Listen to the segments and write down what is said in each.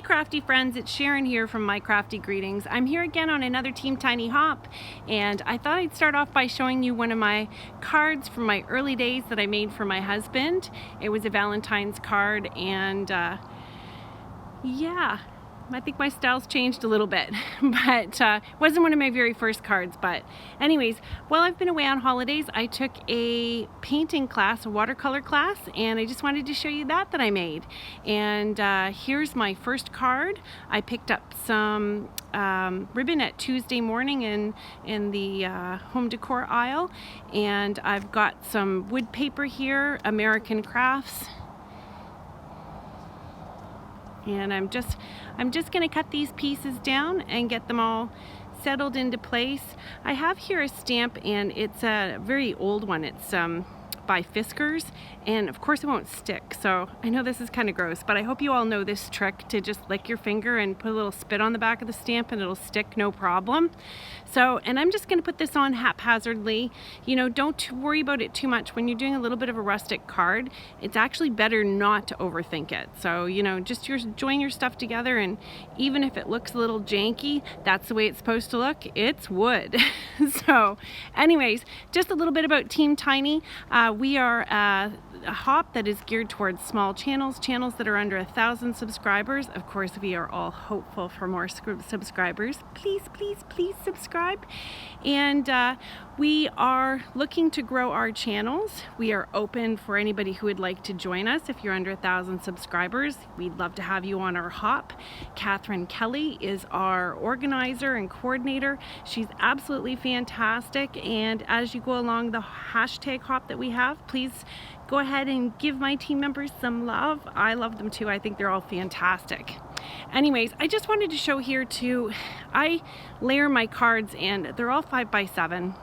Hey crafty friends, it's Sharon here from My Crafty Greetings. I'm here again on another Team Tiny Hop, and I thought I'd start off by showing you one of my cards from my early days that I made for my husband. It was a Valentine's card, and yeah, I think my style's changed a little bit, but it wasn't one of my very first cards. But anyways, while I've been away on holidays, I took a painting class, a watercolor class, and I just wanted to show you that I made. And here's my first card. I picked up some ribbon at Tuesday morning in the home decor aisle, and I've got some wood paper here, American Crafts. And I'm just going to cut these pieces down and get them all settled into place. I have here a stamp, and it's a very old one. It's by Fiskars, and of course it won't stick, so I know this is kind of gross, but I hope you all know this trick to just lick your finger and put a little spit on the back of the stamp and it'll stick no problem. So, and I'm just going to put this on haphazardly. You know, don't worry about it too much. When you're doing a little bit of a rustic card, it's actually better not to overthink it. So, you know, just join your stuff together, and even if it looks a little janky, that's the way it's supposed to look. It's wood. So anyways, just a little bit about Team Tiny. We are a hop that is geared towards small channels that are under 1,000 subscribers. Of course, we are all hopeful for more subscribers. Please, please, please subscribe. And we are looking to grow our channels. We are open for anybody who would like to join us. If you're under 1,000 subscribers, we'd love to have you on our hop. Catherine Kelly is our organizer and coordinator. She's absolutely fantastic. And as you go along the hashtag hop that we have, please go ahead and give my team members some love. I love them too. I think they're all fantastic. Anyways, I just wanted to show here too, I layer my cards, and they're all 5x7.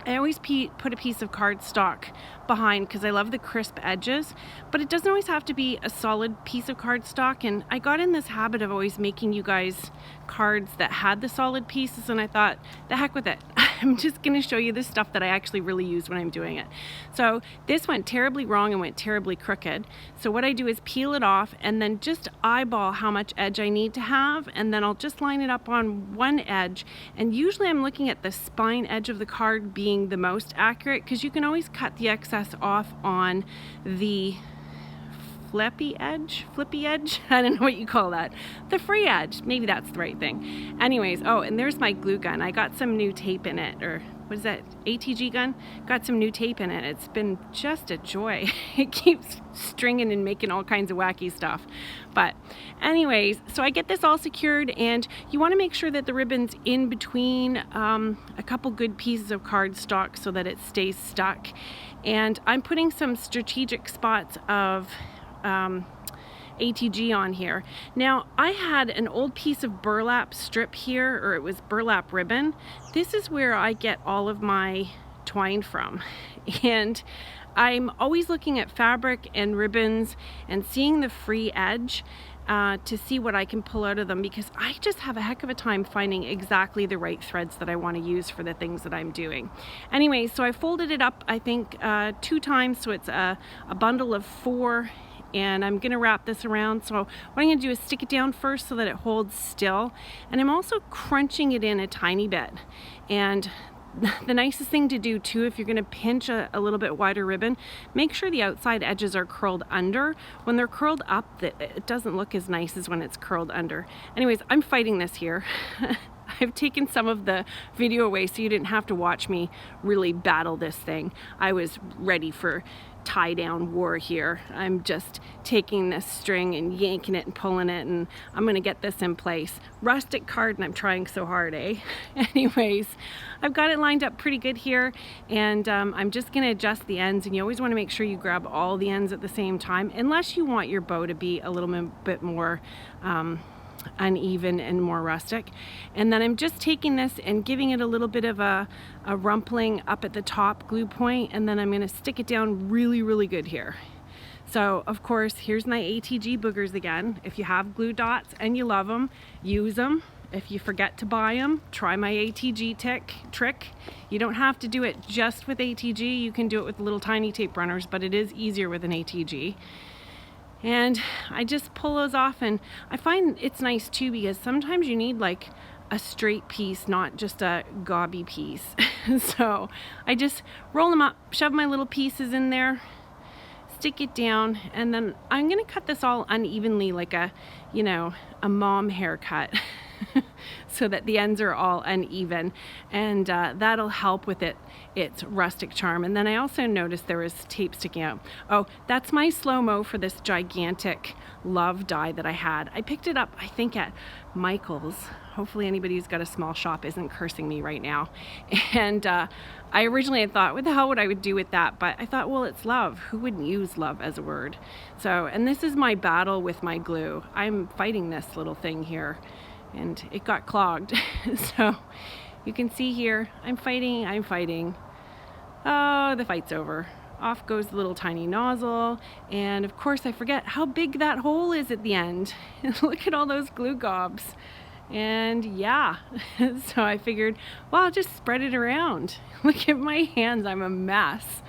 I always put a piece of cardstock behind because I love the crisp edges, but it doesn't always have to be a solid piece of cardstock. And I got in this habit of always making you guys cards that had the solid pieces, and I thought, the heck with it. I'm just going to show you the stuff that I actually really use when I'm doing it. So this went terribly wrong and went terribly crooked. So what I do is peel it off and then just eyeball how much edge I need to have, and then I'll just line it up on one edge. And usually I'm looking at the spine edge of the card being the most accurate, because you can always cut the excess off on the flippy edge, I don't know what you call that, the free edge, maybe that's the right thing. Anyways, oh, and there's my glue gun. I got some new tape in it, or what is that, ATG gun? Got some new tape in it. It's been just a joy. It keeps stringing and making all kinds of wacky stuff. But anyways, so I get this all secured, and you want to make sure that the ribbon's in between a couple good pieces of cardstock so that it stays stuck. And I'm putting some strategic spots of ATG on here. Now, I had an old piece of burlap strip here, or it was burlap ribbon. This is where I get all of my twine from. And I'm always looking at fabric and ribbons and seeing the free edge to see what I can pull out of them, because I just have a heck of a time finding exactly the right threads that I want to use for the things that I'm doing. Anyway, so I folded it up, I think 2 times, so it's a bundle of 4. And I'm gonna wrap this around. So what I'm gonna do is stick it down first so that it holds still. And I'm also crunching it in a tiny bit. And the nicest thing to do too, if you're gonna pinch a little bit wider ribbon, make sure the outside edges are curled under. When they're curled up, it doesn't look as nice as when it's curled under. Anyways, I'm fighting this here. I've taken some of the video away so you didn't have to watch me really battle this thing. I was ready for tie-down war here. I'm just taking this string and yanking it and pulling it, and I'm gonna get this in place. Rustic card, and I'm trying so hard, eh? Anyways, I've got it lined up pretty good here, and I'm just gonna adjust the ends, and you always wanna make sure you grab all the ends at the same time, unless you want your bow to be a little bit more uneven and more rustic. And then I'm just taking this and giving it a little bit of a rumpling up at the top glue point, and then I'm going to stick it down really, really good here. So of course, here's my ATG boogers again. If you have glue dots and you love them, use them. If you forget to buy them, try my ATG trick. You don't have to do it just with ATG. You can do it with little tiny tape runners, but it is easier with an ATG. And I just pull those off, and I find it's nice too because sometimes you need like a straight piece, not just a gobby piece. So I just roll them up, shove my little pieces in there, stick it down, and then I'm gonna cut this all unevenly like a mom haircut so that the ends are all uneven, and that'll help with its rustic charm. And then I also noticed there was tape sticking out. Oh, that's my slow-mo for this gigantic love die that I had. I picked it up, I think, at Michael's. Hopefully anybody who's got a small shop isn't cursing me right now. And I originally had thought, what the hell would I do with that? But I thought, well, it's love. Who wouldn't use love as a word? So, and this is my battle with my glue. I'm fighting this little thing here, and it got clogged. So you can see here, I'm fighting. Oh, the fight's over. Off goes the little tiny nozzle, and of course I forget how big that hole is at the end. Look at all those glue gobs. And yeah, so I figured, well, I'll just spread it around. Look at my hands, I'm a mess.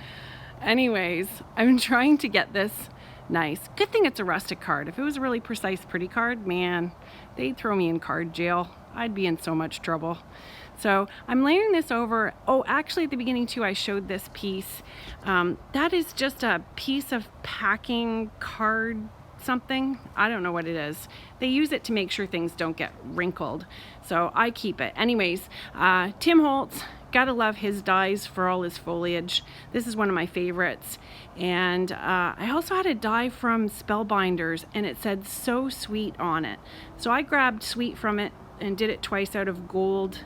Anyways, I'm trying to get this nice. Good thing it's a rustic card. If it was a really precise, pretty card, man, they'd throw me in card jail. I'd be in so much trouble. So I'm layering this over. Oh, actually at the beginning too, I showed this piece. That is just a piece of packing card something. I don't know what it is. They use it to make sure things don't get wrinkled. So I keep it. Anyways, Tim Holtz, gotta love his dies for all his foliage. This is one of my favorites. And I also had a die from Spellbinders, and it said So Sweet on it. So I grabbed Sweet from it and did it twice out of gold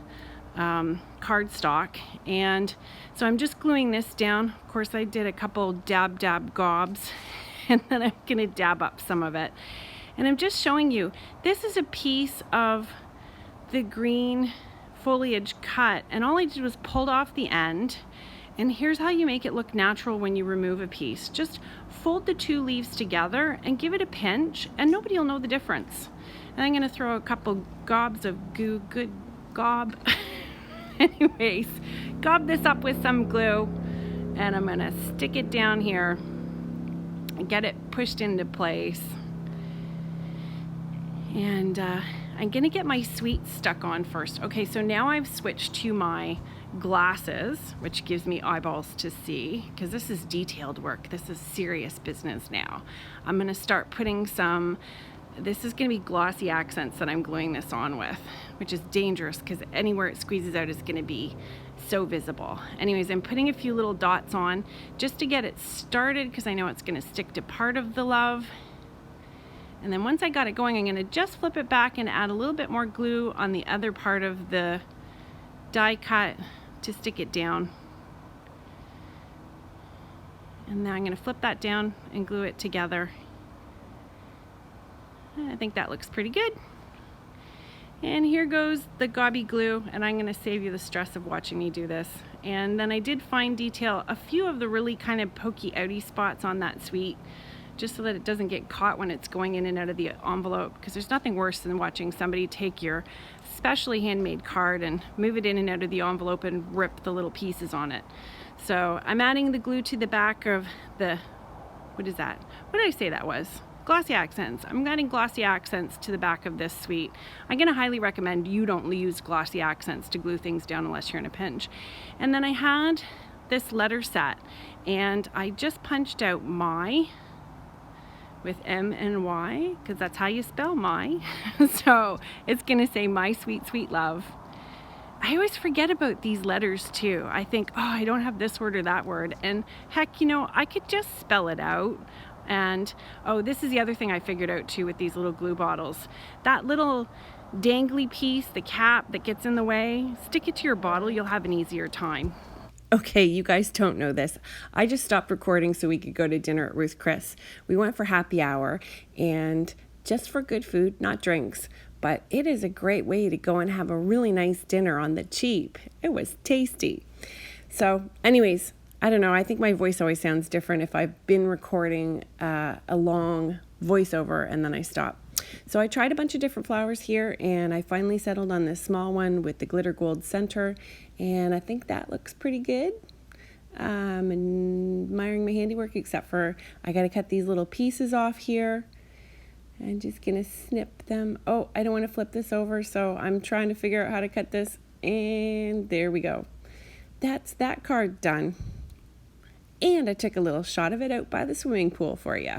cardstock. And so I'm just gluing this down. Of course, I did a couple dab gobs, and then I'm gonna dab up some of it. And I'm just showing you, this is a piece of the green foliage cut, and all I did was pulled off the end. And here's how you make it look natural when you remove a piece. Just fold the two leaves together and give it a pinch, and nobody will know the difference. And I'm gonna throw a couple gobs of goo, good gob. Anyways, gob this up with some glue, and I'm gonna stick it down here and get it pushed into place. And I'm gonna get my sweet stuck on first. Okay, so now I've switched to my glasses, which gives me eyeballs to see, because this is detailed work. This is serious business now. I'm gonna start putting some, this is gonna be glossy accents that I'm gluing this on with, which is dangerous because anywhere it squeezes out is gonna be so visible. Anyways, I'm putting a few little dots on just to get it started, because I know it's gonna stick to part of the love. And then once I got it going, I'm gonna just flip it back and add a little bit more glue on the other part of the die cut to stick it down. And now I'm gonna flip that down and glue it together. I think that looks pretty good. And here goes the gobby glue, and I'm gonna save you the stress of watching me do this. And then I did fine detail a few of the really kind of pokey outy spots on that sweet, just so that it doesn't get caught when it's going in and out of the envelope, because there's nothing worse than watching somebody take your specially handmade card and move it in and out of the envelope and rip the little pieces on it. So I'm adding the glue to the back of the, what is that? What did I say that was? Glossy accents. I'm adding glossy accents to the back of this suite. I'm gonna highly recommend you don't use glossy accents to glue things down unless you're in a pinch. And then I had this letter set, and I just punched out my with M and Y, because that's how you spell my. So it's gonna say My Sweet Sweet Love. I always forget about these letters too. I think, oh, I don't have this word or that word. And heck, you know, I could just spell it out. And oh, this is the other thing I figured out too with these little glue bottles. That little dangly piece, the cap that gets in the way, stick it to your bottle, you'll have an easier time. Okay, you guys don't know this. I just stopped recording so we could go to dinner at Ruth Chris. We went for happy hour, and just for good food, not drinks. But it is a great way to go and have a really nice dinner on the cheap. It was tasty. So anyways, I don't know. I think my voice always sounds different if I've been recording a long voiceover and then I stop. So I tried a bunch of different flowers here, and I finally settled on this small one with the glitter gold center, and I think that looks pretty good. Admiring my handiwork, except for I got to cut these little pieces off here. I'm just going to snip them. Oh, I don't want to flip this over, so I'm trying to figure out how to cut this. And there we go. That's that card done. And I took a little shot of it out by the swimming pool for you.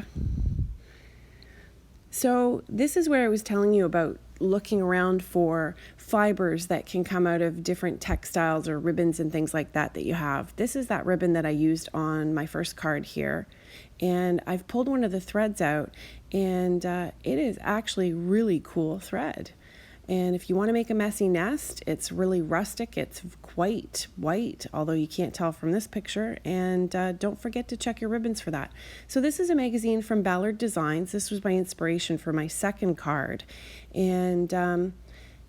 So this is where I was telling you about looking around for fibers that can come out of different textiles or ribbons and things like that you have. This is that ribbon that I used on my first card here. And I've pulled one of the threads out, and it is actually really cool thread. And if you want to make a messy nest, it's really rustic. It's quite white, although you can't tell from this picture. And don't forget to check your ribbons for that. So this is a magazine from Ballard Designs. This was my inspiration for my second card. And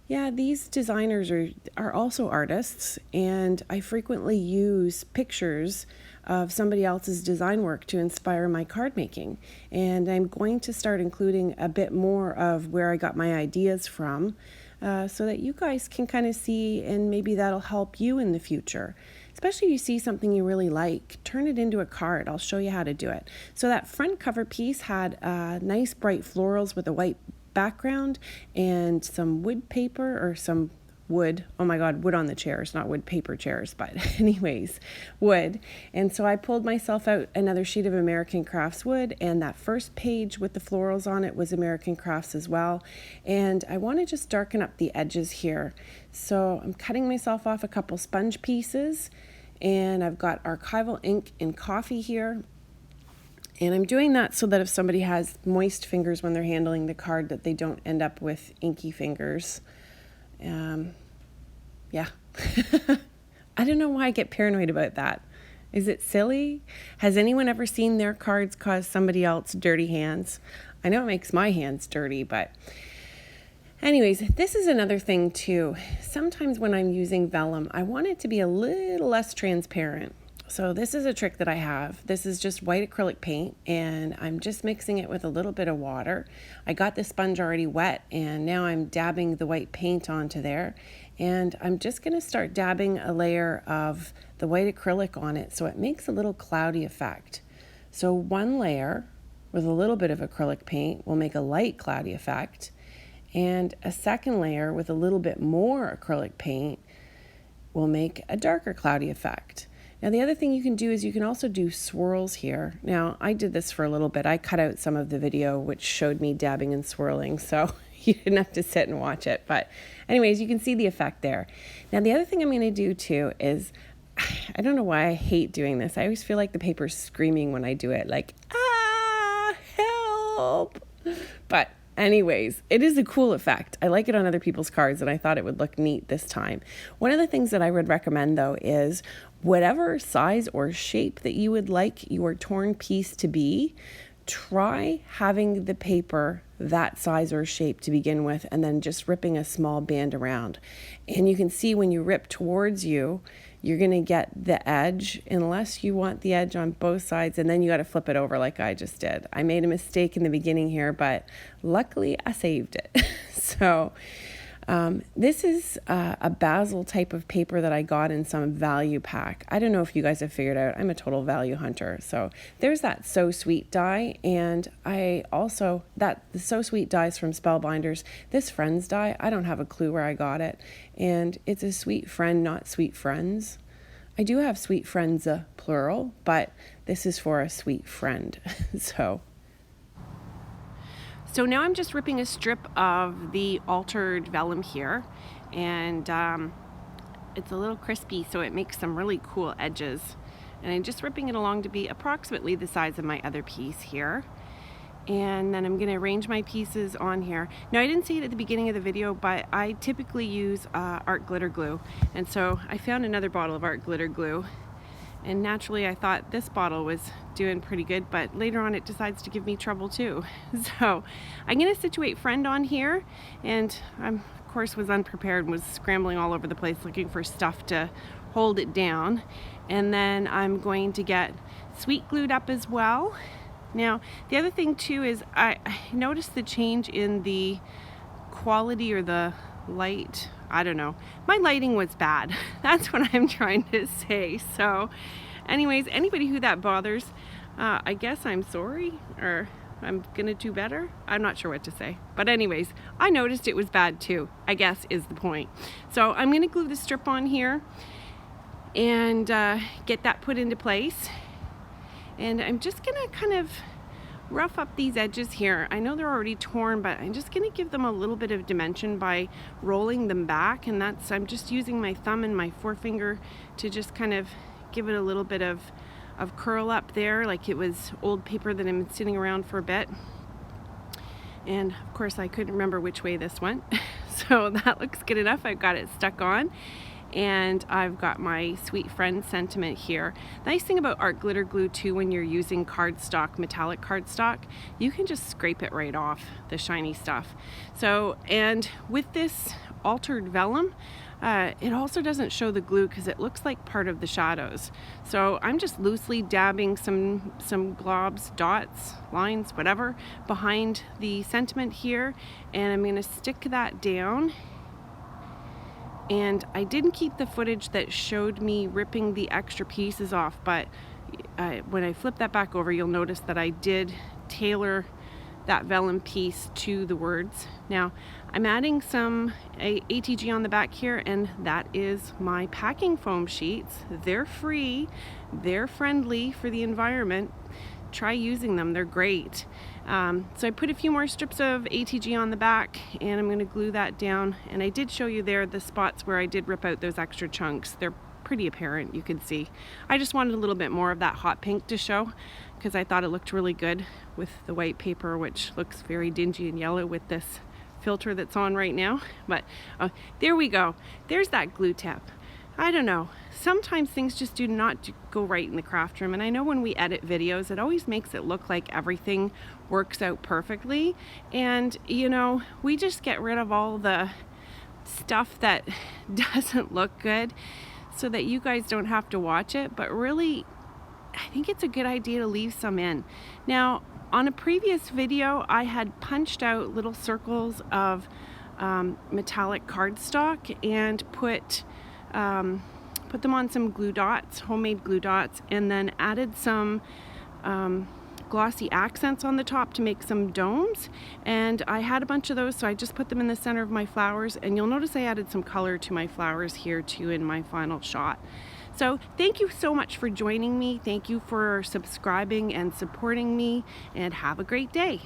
yeah, these designers are also artists, and I frequently use pictures of somebody else's design work to inspire my card making. And I'm going to start including a bit more of where I got my ideas from, so that you guys can kind of see, and maybe that'll help you in the future. Especially if you see something you really like, turn it into a card. I'll show you how to do it. So that front cover piece had nice bright florals with a white background and some wood paper, or some wood. Oh my God, wood on the chairs, not wood paper chairs, but anyways, wood. And so I pulled myself out another sheet of American Crafts wood, and that first page with the florals on it was American Crafts as well. And I want to just darken up the edges here. So I'm cutting myself off a couple sponge pieces, and I've got archival ink in coffee here. And I'm doing that so that if somebody has moist fingers when they're handling the card, that they don't end up with inky fingers. Yeah. I don't know why I get paranoid about that. Is it silly? Has anyone ever seen their cards cause somebody else dirty hands? I know it makes my hands dirty, but anyways, this is another thing too. Sometimes when I'm using vellum, I want it to be a little less transparent. So this is a trick that I have. This is just white acrylic paint, and I'm just mixing it with a little bit of water. I got the sponge already wet, and now I'm dabbing the white paint onto there. And I'm just going to start dabbing a layer of the white acrylic on it so it makes a little cloudy effect. So one layer with a little bit of acrylic paint will make a light cloudy effect, and a second layer with a little bit more acrylic paint will make a darker cloudy effect. Now the other thing you can do is you can also do swirls here. Now I did this for a little bit. I cut out some of the video which showed me dabbing and swirling, so you didn't have to sit and watch it. But anyways, you can see the effect there. Now the other thing I'm going to do too is, I don't know why I hate doing this. I always feel like the paper's screaming when I do it, like, ah, help. But anyways, it is a cool effect. I like it on other people's cards, and I thought it would look neat this time. One of the things that I would recommend though is whatever size or shape that you would like your torn piece to be, try having the paper that size or shape to begin with, and then just ripping a small band around. And you can see when you rip towards you, you're going to get the edge, unless you want the edge on both sides, and then you got to flip it over like I just did. I made a mistake in the beginning here, but luckily I saved it. So this is a basil type of paper that I got in some value pack. I don't know if you guys have figured out, I'm a total value hunter. So there's that So Sweet die, and I also, the So Sweet die is from Spellbinders. This Friends die, I don't have a clue where I got it, and it's a sweet friend, not sweet friends. I do have sweet friends, plural, but this is for a sweet friend. So now I'm just ripping a strip of the altered vellum here, and it's a little crispy, so it makes some really cool edges. And I'm just ripping it along to be approximately the size of my other piece here. And then I'm going to arrange my pieces on here. Now I didn't say it at the beginning of the video, but I typically use art glitter glue. And so I found another bottle of art glitter glue. And naturally I thought this bottle was doing pretty good, but later on it decides to give me trouble too. So I'm going to situate Friend on here, and I of course was unprepared and was scrambling all over the place looking for stuff to hold it down. And then I'm going to get Sweet glued up as well. Now the other thing too is I noticed the change in the quality or the light. I don't know. My lighting was bad. That's what I'm trying to say. So Anyways, anybody who that bothers, I guess I'm sorry, or I'm gonna do better. I'm not sure what to say. But anyways, I noticed it was bad too, I guess is the point. So I'm gonna glue the strip on here and get that put into place. And I'm just gonna kind of rough up these edges here. I know they're already torn, but I'm just gonna give them a little bit of dimension by rolling them back, and I'm just using my thumb and my forefinger to just kind of give it a little bit of curl up there, like it was old paper that had been sitting around for a bit. And of course I couldn't remember which way this went. So that looks good enough. I've got it stuck on. And I've got my Sweet Friend sentiment here. Nice thing about art glitter glue too, when you're using cardstock, metallic cardstock, you can just scrape it right off the shiny stuff. So, and with this altered vellum, it also doesn't show the glue because it looks like part of the shadows. So I'm just loosely dabbing some globs, dots, lines, whatever, behind the sentiment here, and I'm gonna stick that down. And I didn't keep the footage that showed me ripping the extra pieces off, but when I flip that back over, you'll notice that I did tailor that vellum piece to the words. Now, I'm adding some ATG on the back here, and that is my packing foam sheets. They're free, they're friendly for the environment. Try using them, they're great. So I put a few more strips of ATG on the back, and I'm going to glue that down. And I did show you there the spots where I did rip out those extra chunks. They're pretty apparent, you can see. I just wanted a little bit more of that hot pink to show because I thought it looked really good with the white paper, which looks very dingy and yellow with this filter that's on right now. But there we go. There's that glue tip. I don't know, sometimes things just do not go right in the craft room, and I know when we edit videos it always makes it look like everything works out perfectly, and you know, we just get rid of all the stuff that doesn't look good so that you guys don't have to watch it. But really, I think it's a good idea to leave some in. Now, on a previous video I had punched out little circles of metallic cardstock and put them on some glue dots, homemade glue dots, and then added some glossy accents on the top to make some domes. And I had a bunch of those, so I just put them in the center of my flowers, and you'll notice I added some color to my flowers here too in my final shot. So thank you so much for joining me. Thank you for subscribing and supporting me, and have a great day.